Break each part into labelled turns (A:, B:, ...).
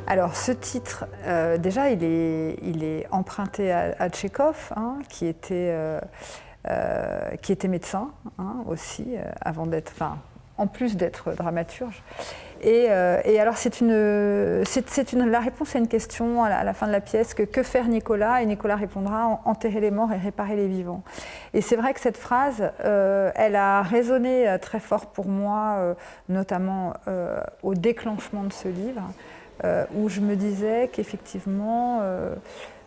A: Alors ce titre, déjà il est emprunté à Tchekhov, hein, qui était médecin aussi, en plus d'être dramaturge. Et alors la réponse à une question à la fin de la pièce, que faire Nicolas? Et Nicolas répondra: enterrer les morts et réparer les vivants. Et c'est vrai que cette phrase, elle a résonné très fort pour moi, notamment au déclenchement de ce livre. Où je me disais qu'effectivement,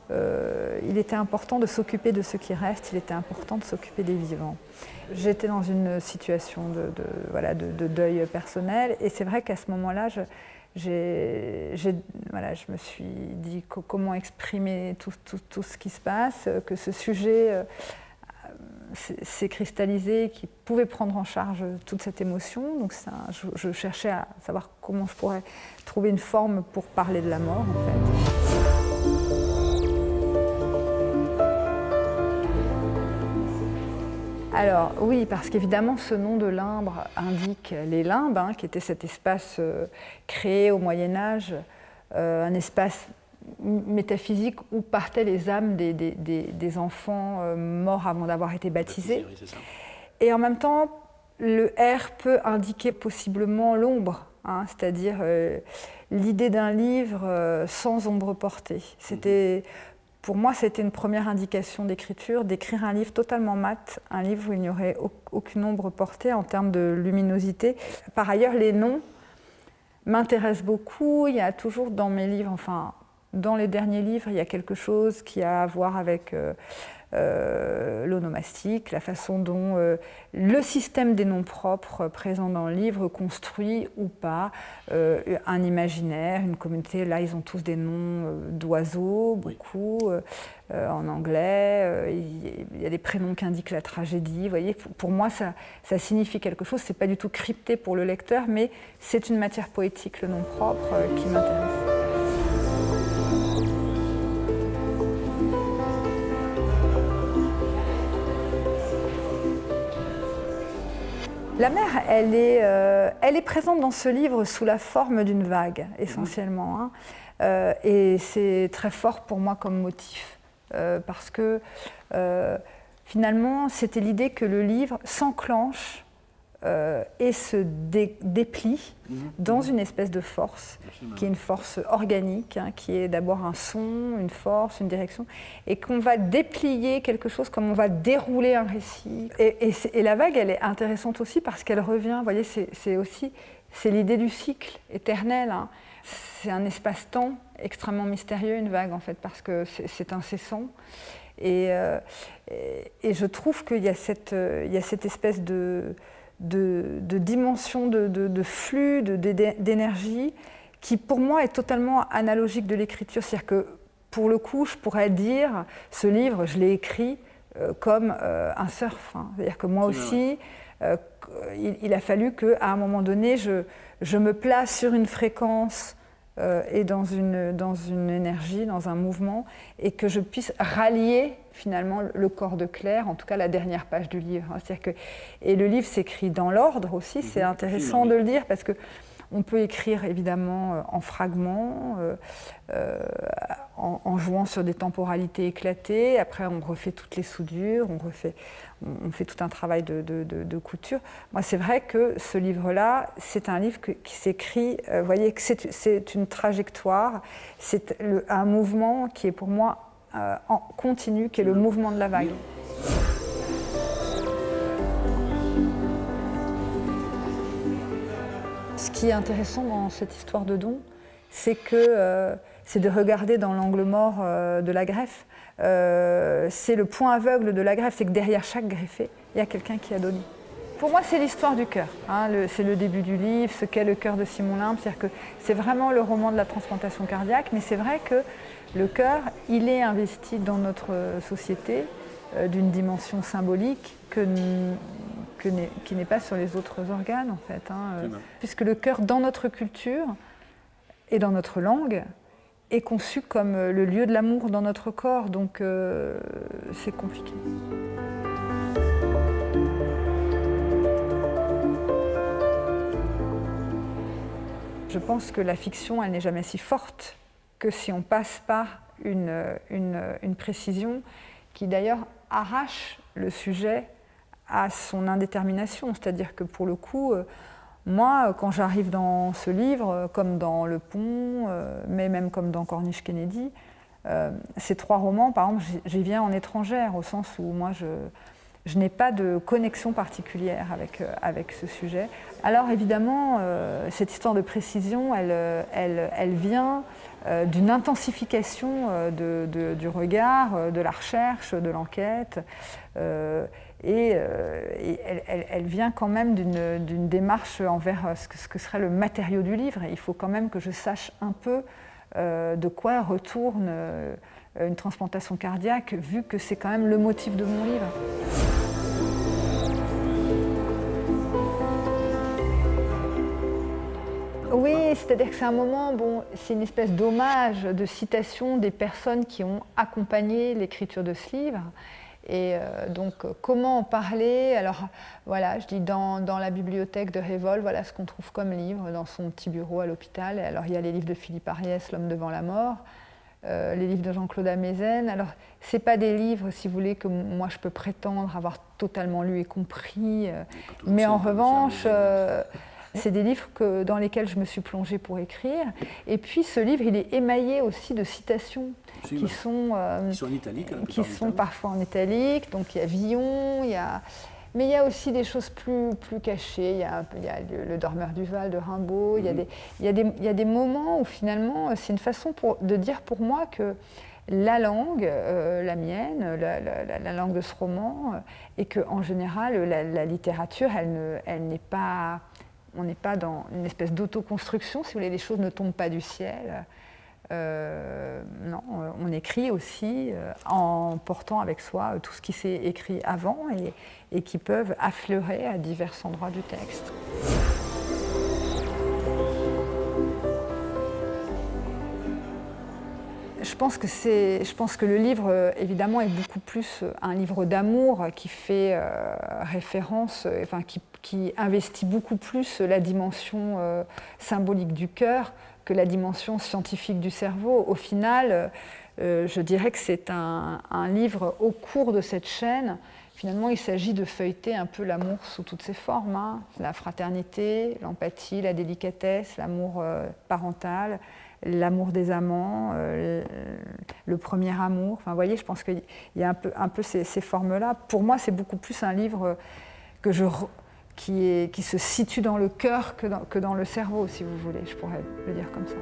A: il était important de s'occuper de ce qui reste, il était important de s'occuper des vivants. J'étais dans une situation de deuil personnel, et c'est vrai qu'à ce moment-là, je me suis dit comment exprimer tout ce qui se passe, que ce sujet s'est cristallisé, qui pouvait prendre en charge toute cette émotion. Donc je cherchais à savoir comment je pourrais trouver une forme pour parler de la mort, en fait. Alors oui, parce qu'évidemment ce nom de Limbre indique les limbes, qui était cet espace créé au Moyen-Âge, un espace métaphysique où partaient les âmes des enfants morts avant d'avoir été baptisés.
B: Oui, c'est ça.
A: Et en même temps, le R peut indiquer possiblement l'ombre, c'est-à-dire l'idée d'un livre sans ombre portée. Pour moi, c'était une première indication d'écriture, d'écrire un livre totalement mat, un livre où il n'y aurait aucune ombre portée en termes de luminosité. Par ailleurs, les noms m'intéressent beaucoup. Il y a toujours dans mes livres, dans les derniers livres, il y a quelque chose qui a à voir avec l'onomastique, la façon dont le système des noms propres présents dans le livre construit ou pas un imaginaire, une communauté. Là, ils ont tous des noms d'oiseaux, beaucoup, en anglais. Il y a des prénoms qui indiquent la tragédie. Vous voyez, pour moi, ça signifie quelque chose. C'est pas du tout crypté pour le lecteur, mais c'est une matière poétique, le nom propre, qui m'intéresse. La mer, elle est présente dans ce livre sous la forme d'une vague, essentiellement. Et c'est très fort pour moi comme motif, parce que finalement, c'était l'idée que le livre s'enclenche et se déplie dans une espèce de force, qui est une force organique, qui est d'abord un son, une force, une direction, et qu'on va déplier quelque chose comme on va dérouler un récit. Et la vague, elle est intéressante aussi parce qu'elle revient, vous voyez, c'est l'idée du cycle éternel. C'est un espace-temps extrêmement mystérieux, une vague, en fait, parce que c'est incessant. Et je trouve qu'il y a cette espèce de dimension, de flux, d'énergie, qui pour moi est totalement analogique de l'écriture. C'est-à-dire que pour le coup, je pourrais dire, ce livre, je l'ai écrit comme un surf. C'est-à-dire que moi aussi, il a fallu qu'à un moment donné, je me place sur une fréquence et dans une énergie, dans un mouvement, et que je puisse rallier finalement le corps de Claire, en tout cas la dernière page du livre. Et le livre s'écrit dans l'ordre aussi, c'est intéressant de le dire, parce qu'on peut écrire évidemment en fragments, en jouant sur des temporalités éclatées. Après, on refait toutes les soudures, on fait tout un travail de couture. Moi, c'est vrai que ce livre-là, c'est un livre qui s'écrit, vous voyez, que c'est une trajectoire, c'est un mouvement qui est pour moi en continu, qui est le mouvement de la vague. Ce qui est intéressant dans cette histoire de don, c'est de regarder dans l'angle mort de la greffe. C'est le point aveugle de la greffe, c'est que derrière chaque greffé, il y a quelqu'un qui a donné. Pour moi, c'est l'histoire du cœur. C'est le début du livre, ce qu'est le cœur de Simon Limbre. C'est-à-dire que c'est vraiment le roman de la transplantation cardiaque, mais c'est vrai que le cœur, il est investi dans notre société d'une dimension symbolique que qui n'est pas sur les autres organes, en fait. Puisque le cœur, dans notre culture et dans notre langue, est conçu comme le lieu de l'amour dans notre corps, donc c'est compliqué. Je pense que la fiction, elle n'est jamais si forte que si on passe par une précision qui d'ailleurs arrache le sujet à son indétermination. C'est-à-dire que pour le coup, moi, quand j'arrive dans ce livre, comme dans Le Pont, mais même comme dans Corniche Kennedy, ces 3 romans, par exemple, j'y viens en étrangère, au sens où moi, je n'ai pas de connexion particulière avec ce sujet. Alors évidemment, cette histoire de précision, elle vient d'une intensification du regard, de la recherche, de l'enquête, et elle vient quand même d'une démarche envers ce que serait le matériau du livre. Il faut quand même que je sache un peu de quoi retourne une transplantation cardiaque, vu que c'est quand même le motif de mon livre. Oui, c'est-à-dire que c'est un moment, c'est une espèce d'hommage, de citation des personnes qui ont accompagné l'écriture de ce livre. Et donc, comment en parler? Alors, voilà, je dis dans la bibliothèque de Révol, voilà ce qu'on trouve comme livre dans son petit bureau à l'hôpital. Alors, il y a les livres de Philippe Ariès, L'homme devant la mort, les livres de Jean-Claude Amezen. Alors, ce n'est pas des livres, si vous voulez, que moi je peux prétendre avoir totalement lu et compris, mais en revanche, c'est des livres dans lesquels je me suis plongée pour écrire. Et puis, ce livre, il est émaillé aussi de citations qui sont
B: en italique,
A: qui sont parfois en italique. Donc, il y a Villon, mais il y a aussi des choses plus cachées. Il y a le Dormeur du Val de Rimbaud. Il y a des moments où finalement, c'est une façon de dire pour moi que la langue, la mienne, la langue de ce roman, et qu'en général, la littérature, elle n'est pas... On n'est pas dans une espèce d'autoconstruction, si vous voulez, les choses ne tombent pas du ciel. Non, on écrit aussi en portant avec soi tout ce qui s'est écrit avant et qui peuvent affleurer à divers endroits du texte. Je pense que le livre, évidemment, est beaucoup plus un livre d'amour qui fait référence, qui investit beaucoup plus la dimension symbolique du cœur que la dimension scientifique du cerveau. Au final, je dirais que c'est un livre au cours de cette chaîne. Finalement, il s'agit de feuilleter un peu l'amour sous toutes ses formes, la fraternité, l'empathie, la délicatesse, l'amour parental, l'amour des amants, le premier amour. Enfin, vous voyez, je pense qu'il y a un peu ces formes-là. Pour moi, c'est beaucoup plus un livre qui se situe dans le cœur que dans le cerveau, si vous voulez. Je pourrais le dire comme ça.